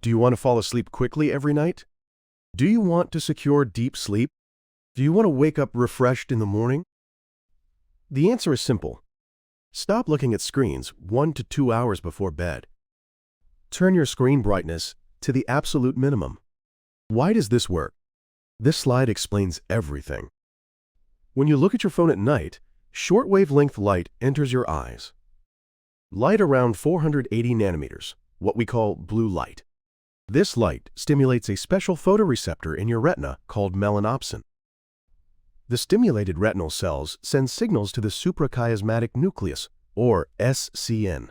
Do you want to fall asleep quickly every night? Do you want to secure deep sleep? Do you want to wake up refreshed in the morning? The answer is simple. Stop looking at screens 1 to 2 hours before bed. Turn your screen brightness to the absolute minimum. Why does this work? This slide explains everything. When you look at your phone at night, short wavelength light enters your eyes. Light around 480 nanometers, what we call blue light. This light stimulates a special photoreceptor in your retina called melanopsin. The stimulated retinal cells send signals to the suprachiasmatic nucleus, or SCN.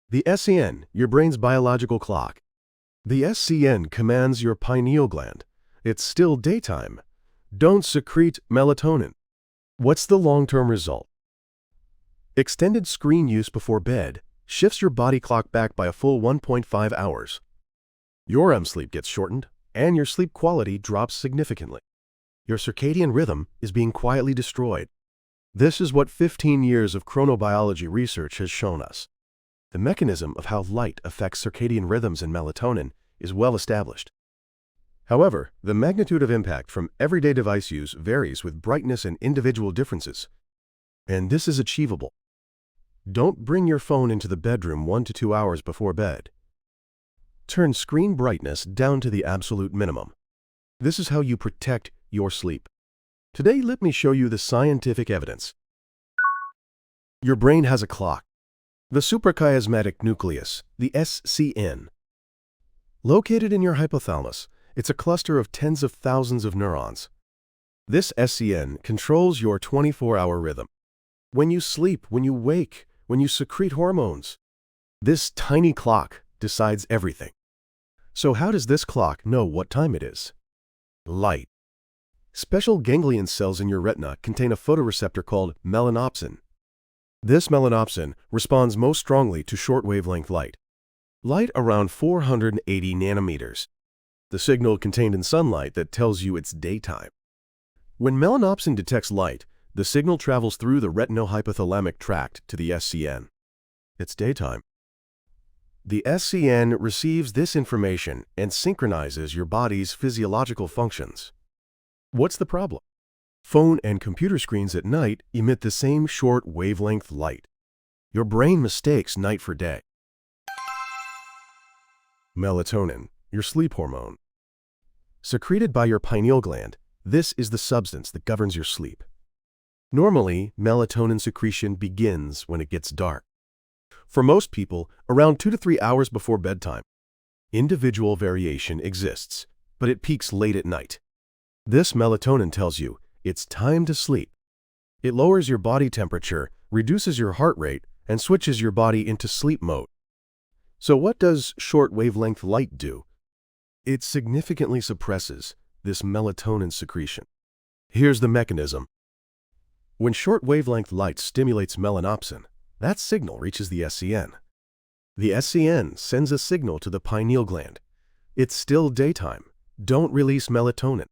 The SCN, your brain's biological clock. The SCN commands your pineal gland. It's still daytime. Don't secrete melatonin. What's the long-term result? Extended screen use before bed shifts your body clock back by a full 1.5 hours. Your REM sleep gets shortened, and your sleep quality drops significantly. Your circadian rhythm is being quietly destroyed. This is what 15 years of chronobiology research has shown us. The mechanism of how light affects circadian rhythms and melatonin is well established. However, the magnitude of impact from everyday device use varies with brightness and individual differences. And this is achievable. Don't bring your phone into the bedroom 1 to 2 hours before bed. Turn screen brightness down to the absolute minimum. This is how you protect your sleep. Today, let me show you the scientific evidence. Your brain has a clock. The suprachiasmatic nucleus, the SCN. Located in your hypothalamus, it's a cluster of tens of thousands of neurons. This SCN controls your 24-hour rhythm. When you sleep, when you wake, when you secrete hormones. This tiny clock decides everything. So how does this clock know what time it is? Light. Special ganglion cells in your retina contain a photoreceptor called melanopsin. This melanopsin responds most strongly to short wavelength light. Light around 480 nanometers. The signal contained in sunlight that tells you it's daytime. When melanopsin detects light, the signal travels through the retinohypothalamic tract to the SCN. It's daytime. The SCN receives this information and synchronizes your body's physiological functions. What's the problem? Phone and computer screens at night emit the same short wavelength light. Your brain mistakes night for day. Melatonin, your sleep hormone. Secreted by your pineal gland, this is the substance that governs your sleep. Normally, melatonin secretion begins when it gets dark. For most people, around 2 to 3 hours before bedtime. Individual variation exists, but it peaks late at night. This melatonin tells you it's time to sleep. It lowers your body temperature, reduces your heart rate, and switches your body into sleep mode. So what does short wavelength light do? It significantly suppresses this melatonin secretion. Here's the mechanism. When short wavelength light stimulates melanopsin, that signal reaches the SCN. The SCN sends a signal to the pineal gland. It's still daytime. Don't release melatonin.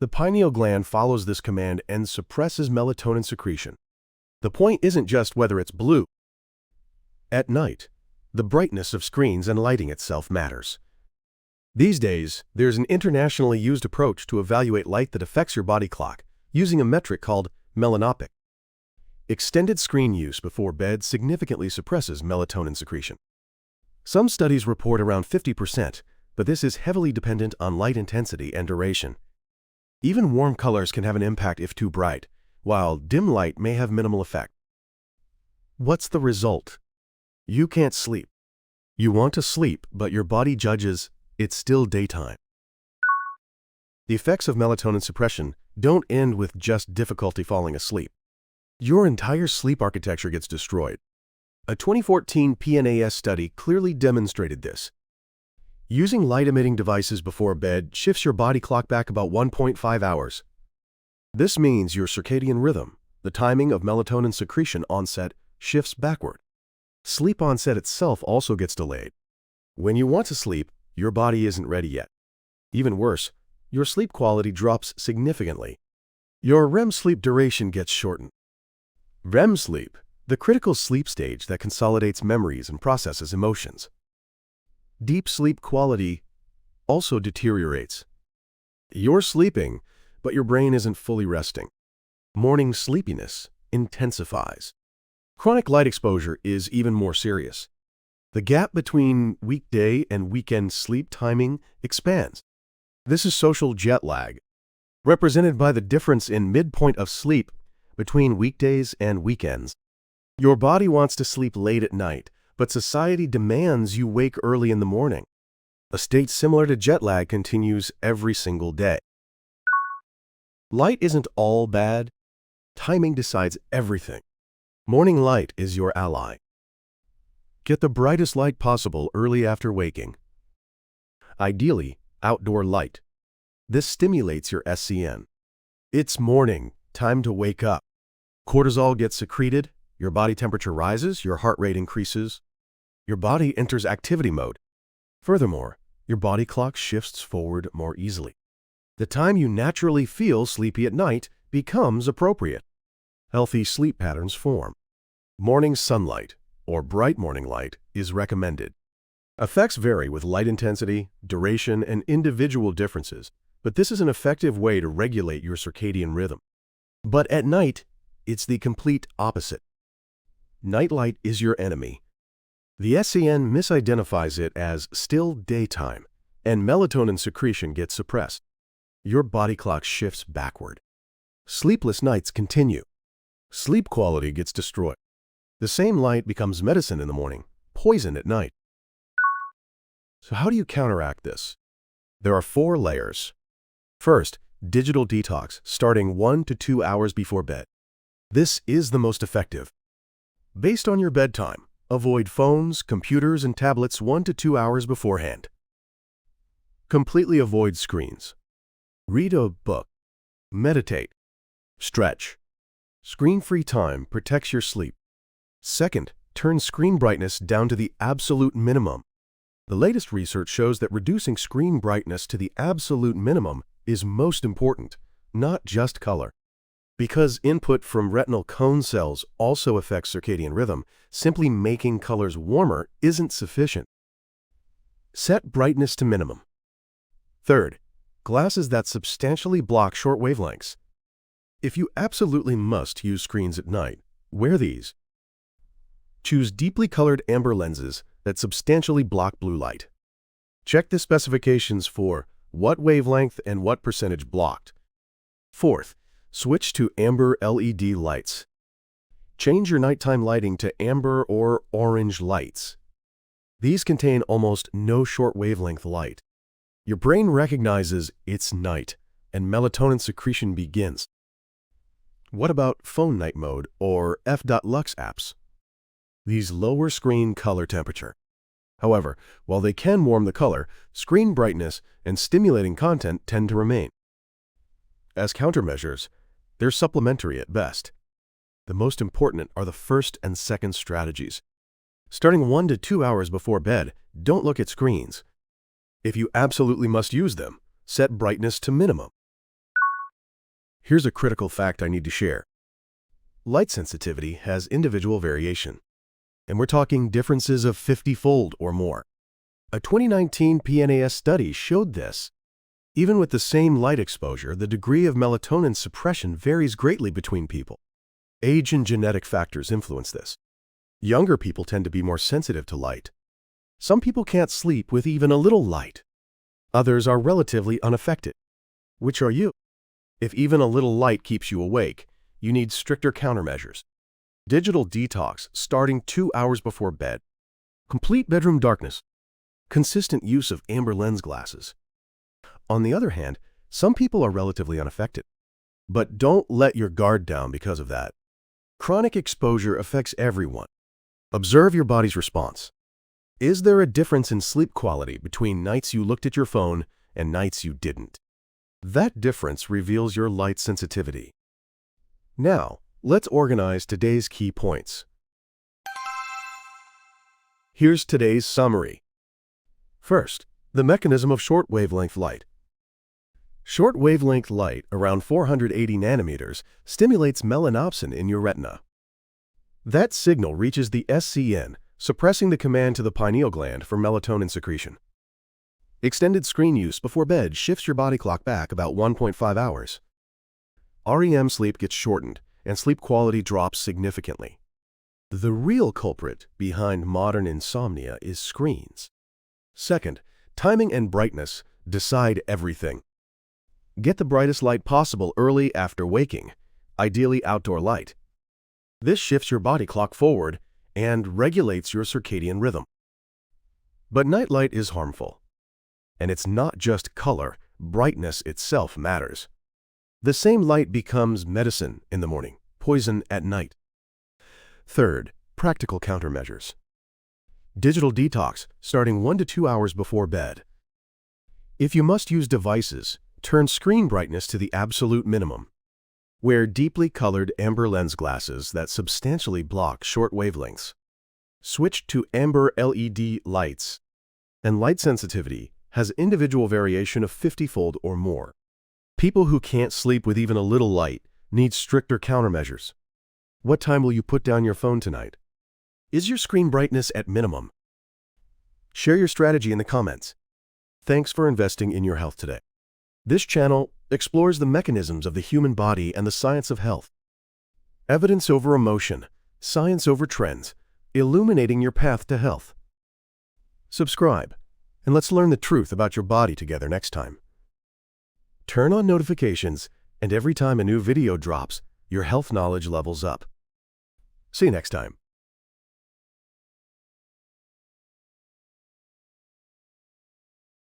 The pineal gland follows this command and suppresses melatonin secretion. The point isn't just whether it's blue. At night, the brightness of screens and lighting itself matters. These days, there's an internationally used approach to evaluate light that affects your body clock, using a metric called melanopic. Extended screen use before bed significantly suppresses melatonin secretion. Some studies report around 50%, but this is heavily dependent on light intensity and duration. Even warm colors can have an impact if too bright, while dim light may have minimal effect. What's the result? You can't sleep. You want to sleep, but your body judges it's still daytime. The effects of melatonin suppression don't end with just difficulty falling asleep. Your entire sleep architecture gets destroyed. A 2014 PNAS study clearly demonstrated this. Using light-emitting devices before bed shifts your body clock back about 1.5 hours. This means your circadian rhythm, the timing of melatonin secretion onset, shifts backward. Sleep onset itself also gets delayed. When you want to sleep, your body isn't ready yet. Even worse, your sleep quality drops significantly. Your REM sleep duration gets shortened. REM sleep, the critical sleep stage that consolidates memories and processes emotions. deep sleep quality also deteriorates. You're sleeping, but your brain isn't fully resting. Morning sleepiness intensifies. Chronic light exposure is even more serious. The gap between weekday and weekend sleep timing expands. This is social jet lag, represented by the difference in midpoint of sleep between weekdays and weekends. Your body wants to sleep late at night, but society demands you wake early in the morning. A state similar to jet lag continues every single day. Light isn't all bad. Timing decides everything. Morning light is your ally. Get the brightest light possible early after waking. Ideally, outdoor light. This stimulates your SCN. It's morning, time to wake up. Cortisol gets secreted, your body temperature rises, your heart rate increases. Your body enters activity mode. Furthermore, your body clock shifts forward more easily. The time you naturally feel sleepy at night becomes appropriate. Healthy sleep patterns form. Morning sunlight, or bright morning light, is recommended. Effects vary with light intensity, duration, and individual differences, but this is an effective way to regulate your circadian rhythm. But at night, it's the complete opposite. Nightlight is your enemy. The SCN misidentifies it as still daytime, and melatonin secretion gets suppressed. Your body clock shifts backward. Sleepless nights continue. Sleep quality gets destroyed. The same light becomes medicine in the morning, poison at night. So how do you counteract this? There are 4 layers. First, digital detox, starting 1 to 2 hours before bed. This is the most effective. Based on your bedtime, avoid phones, computers, and tablets 1 to 2 hours beforehand. Completely avoid screens. Read a book. Meditate. Stretch. Screen-free time protects your sleep. Second, turn screen brightness down to the absolute minimum. The latest research shows that reducing screen brightness to the absolute minimum is most important, not just color. Because input from retinal cone cells also affects circadian rhythm, simply making colors warmer isn't sufficient. Set brightness to minimum. Third, glasses that substantially block short wavelengths. If you absolutely must use screens at night, wear these. Choose deeply colored amber lenses that substantially block blue light. Check the specifications for what wavelength and what percentage blocked. Fourth, switch to amber LED lights. Change your nighttime lighting to amber or orange lights. These contain almost no short wavelength light. Your brain recognizes it's night, and melatonin secretion begins. What about phone night mode or f.lux apps? These lower screen color temperature. However, while they can warm the color, screen brightness and stimulating content tend to remain. As countermeasures, they're supplementary at best. The most important are the first and second strategies. Starting 1 to 2 hours before bed, don't look at screens. If you absolutely must use them, set brightness to minimum. Here's a critical fact I need to share. Light sensitivity has individual variation, and we're talking differences of 50-fold or more. A 2019 PNAS study showed this. Even with the same light exposure, the degree of melatonin suppression varies greatly between people. Age and genetic factors influence this. Younger people tend to be more sensitive to light. Some people can't sleep with even a little light. Others are relatively unaffected. Which are you? If even a little light keeps you awake, you need stricter countermeasures. Digital detox starting 2 hours before bed. Complete bedroom darkness. Consistent use of amber lens glasses. On the other hand, some people are relatively unaffected. But don't let your guard down because of that. Chronic exposure affects everyone. Observe your body's response. Is there a difference in sleep quality between nights you looked at your phone and nights you didn't? That difference reveals your light sensitivity. Now, let's organize today's key points. Here's today's summary. First, the mechanism of short wavelength light. Short wavelength light, around 480 nanometers, stimulates melanopsin in your retina. That signal reaches the SCN, suppressing the command to the pineal gland for melatonin secretion. Extended screen use before bed shifts your body clock back about 1.5 hours. REM sleep gets shortened, and sleep quality drops significantly. The real culprit behind modern insomnia is screens. Second, timing and brightness decide everything. Get the brightest light possible early after waking, ideally outdoor light. This shifts your body clock forward and regulates your circadian rhythm. But night light is harmful. And it's not just color, brightness itself matters. The same light becomes medicine in the morning, poison at night. Third, practical countermeasures. Digital detox, starting 1 to 2 hours before bed. If you must use devices, turn screen brightness to the absolute minimum. Wear deeply colored amber lens glasses that substantially block short wavelengths. Switch to amber LED lights. And light sensitivity has individual variation of 50-fold or more. People who can't sleep with even a little light need stricter countermeasures. What time will you put down your phone tonight? Is your screen brightness at minimum? Share your strategy in the comments. Thanks for investing in your health today. This channel explores the mechanisms of the human body and the science of health. Evidence over emotion, science over trends, illuminating your path to health. Subscribe, and let's learn the truth about your body together next time. Turn on notifications, and every time a new video drops, your health knowledge levels up. See you next time.